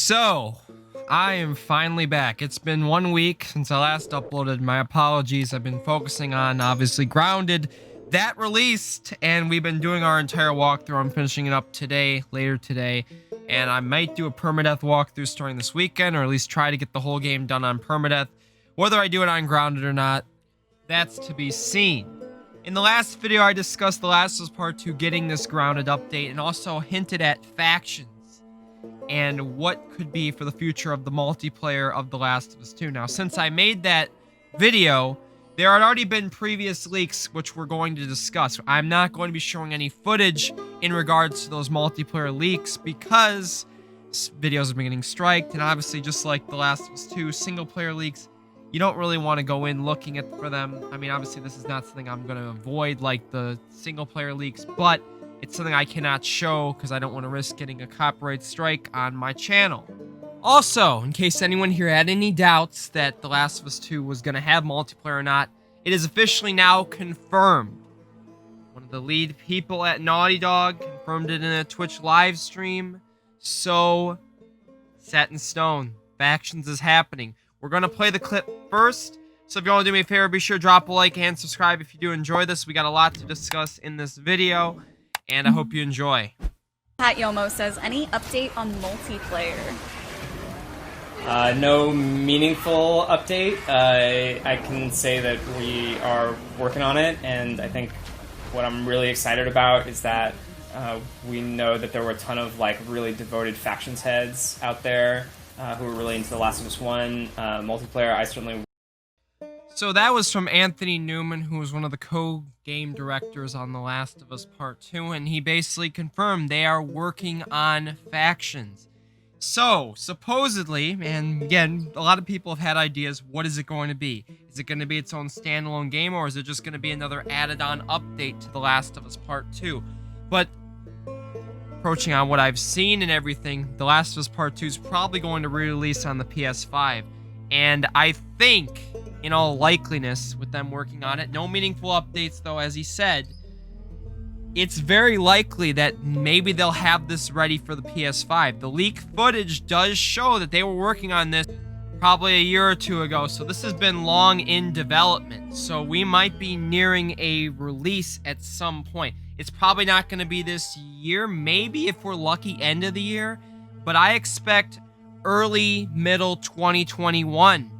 So, I am finally back. It's been 1 week since I last uploaded. My apologies. I've been focusing on, obviously, Grounded. That released, and we've been doing our entire walkthrough. I'm finishing it up today, later today, and I might do a permadeath walkthrough starting this weekend, or at least try to get the whole game done on permadeath. Whether I do it on Grounded or not, that's to be seen. In the last video, I discussed The Last of Us Part 2 getting this Grounded update, and also hinted at factions and what could be for the future of the multiplayer of The Last of Us 2. Now, since I made that video, there had already been previous leaks which we're going to discuss. I'm not going to be showing any footage in regards to those multiplayer leaks because videos have been getting striked, and obviously just like The Last of Us 2 single-player leaks, you don't really want to go in looking for them. I mean, obviously this is not something I'm going to avoid like the single-player leaks, but it's something I cannot show because I don't want to risk getting a copyright strike on my channel. Also, in case anyone here had any doubts that The Last of Us 2 was going to have multiplayer or not, it is officially now confirmed. One of the lead people at Naughty Dog confirmed it in a Twitch live stream. So, set in stone. Factions is happening. We're going to play the clip first. So if you want to do me a favor, be sure to drop a like and subscribe if you do enjoy this. We got a lot to discuss in this video, and I hope you enjoy. Pat Yomo says, any update on multiplayer? No meaningful update. I can say that we are working on it, and I think what I'm really excited about is that we know that there were a ton of really devoted factions heads out there who were really into The Last of Us 1 multiplayer. I certainly. So that was from Anthony Newman, who was one of the co-game directors on The Last of Us Part 2, and he basically confirmed they are working on factions. So, supposedly, and again, a lot of people have had ideas, what is it going to be? Is it going to be its own standalone game, or is it just going to be another added-on update to The Last of Us Part 2? But, approaching on what I've seen and everything, The Last of Us Part 2 is probably going to re-release on the PS5. And I think, in all likeliness, with them working on it, no meaningful updates though, as he said, it's very likely that maybe they'll have this ready for the PS5. The leak footage does show that they were working on this probably a year or two ago, so this has been long in development. So we might be nearing a release at some point. It's probably not going to be this year, maybe if we're lucky end of the year, but I expect early, middle 2021,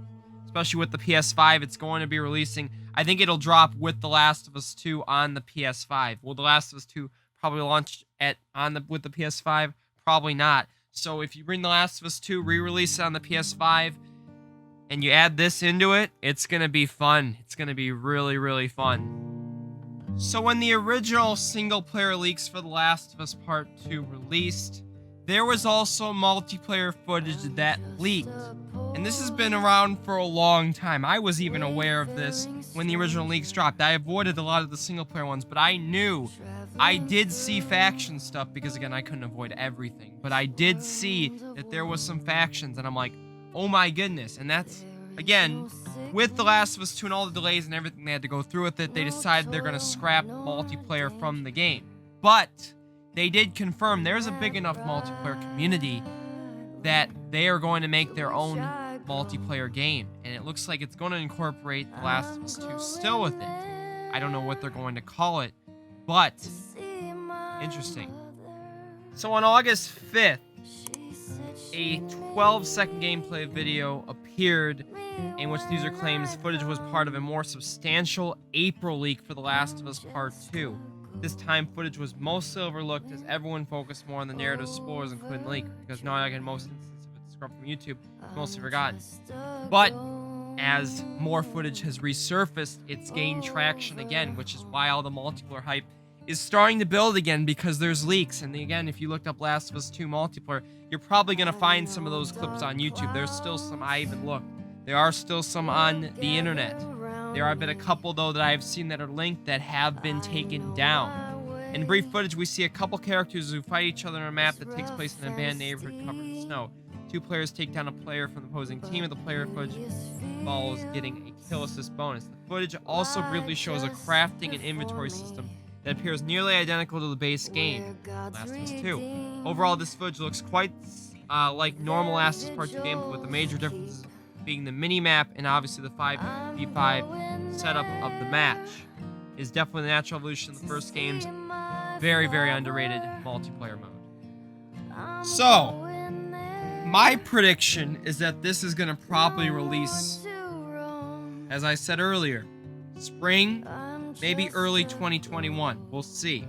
especially with the PS5. It's going to be releasing. I think it'll drop with The Last of Us 2 on the PS5. Will The Last of Us 2 probably launch with the PS5? Probably not. So if you bring The Last of Us 2, re-release it on the PS5, and you add this into it, it's going to be fun. It's going to be really, really fun. So when the original single-player leaks for The Last of Us Part 2 released, there was also multiplayer footage that leaked. And this has been around for a long time. I was even aware of this when the original leaks dropped. I avoided a lot of the single-player ones, but I knew. I did see faction stuff because, again, I couldn't avoid everything. But I did see that there was some factions, and I'm like, oh my goodness. And that's, again, with The Last of Us 2 and all the delays and everything they had to go through with it, they decided they're going to scrap multiplayer from the game. But they did confirm there's a big enough multiplayer community that they are going to make their own multiplayer game. And it looks like it's going to incorporate The Last of Us 2 still with it. I don't know what they're going to call it, but interesting. So on August 5th, a 12-second gameplay video appeared in which the user claims footage was part of a more substantial April leak for The Last of Us Part 2. This time, footage was mostly overlooked as everyone focused more on the narrative spoilers and couldn't leak, because now, like in most instances, if it's scrubbed from YouTube, it's mostly forgotten. But as more footage has resurfaced, it's gained traction again, which is why all the multiplayer hype is starting to build again, because there's leaks. And again, if you looked up Last of Us 2 multiplayer, you're probably going to find some of those clips on YouTube. There's still some, I even looked. There are still some on the internet. There have been a couple, though, that I've seen that are linked that have been taken down. In brief footage, we see a couple characters who fight each other on a map that takes place in an abandoned neighborhood covered in snow. Two players take down a player from the opposing team, and the player footage follows getting a kill assist bonus. The footage also briefly shows a crafting and inventory system that appears nearly identical to the base game, Last of Us 2. Overall, this footage looks quite like normal Last of Us Part 2 gameplay, with the major differences being the mini-map and obviously the 5v5 setup of the match. Is definitely the natural evolution of the first game's very, very underrated multiplayer mode. So, my prediction is that this is going to probably release, as I said earlier, spring, maybe early 2021. We'll see.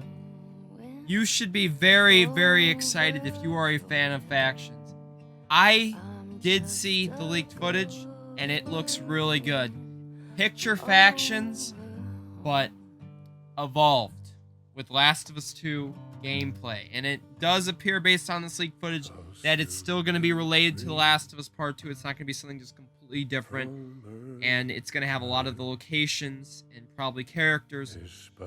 You should be very, very excited if you are a fan of factions. I did see the leaked footage, and it looks really good. Picture factions, but evolved with Last of Us 2 gameplay. And it does appear, based on this leaked footage, that it's still going to be related to The Last of Us Part 2. It's not going to be something just completely different. And it's going to have a lot of the locations and probably characters,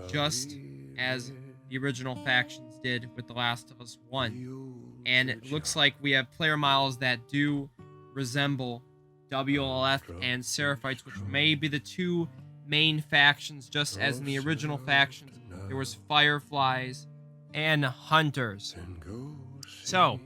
just as the original factions did with The Last of Us 1. And it looks like we have player models that do resemble WLF and Seraphites, which may be the two main factions, just as in the original factions there was Fireflies and Hunters. So,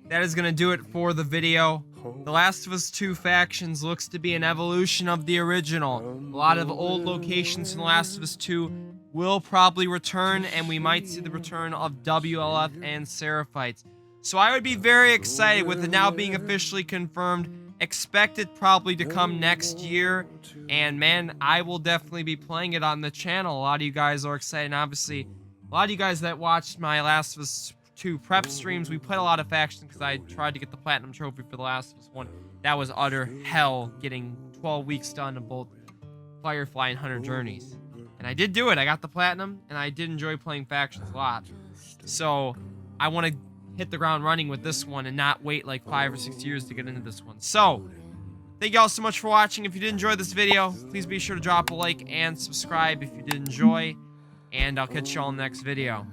that is going to do it for the video. The Last of Us 2 factions looks to be an evolution of the original. A lot of old locations in The Last of Us 2 will probably return, and we might see the return of WLF and Seraphites. So I would be very excited with it now being officially confirmed. Expect it probably to come next year. And man, I will definitely be playing it on the channel. A lot of you guys are excited. And obviously, a lot of you guys that watched my Last of Us 2 prep streams, we played a lot of factions because I tried to get the Platinum Trophy for The Last of Us 1. That was utter hell, getting 12 weeks done of both Firefly and Hunter Journeys. And I did do it. I got the Platinum, and I did enjoy playing factions a lot. So, I want to hit the ground running with this one and not wait like 5 or 6 years to get into this one. So, thank you all so much for watching. If you did enjoy this video, please be sure to drop a like and subscribe if you did enjoy. And I'll catch you all in the next video.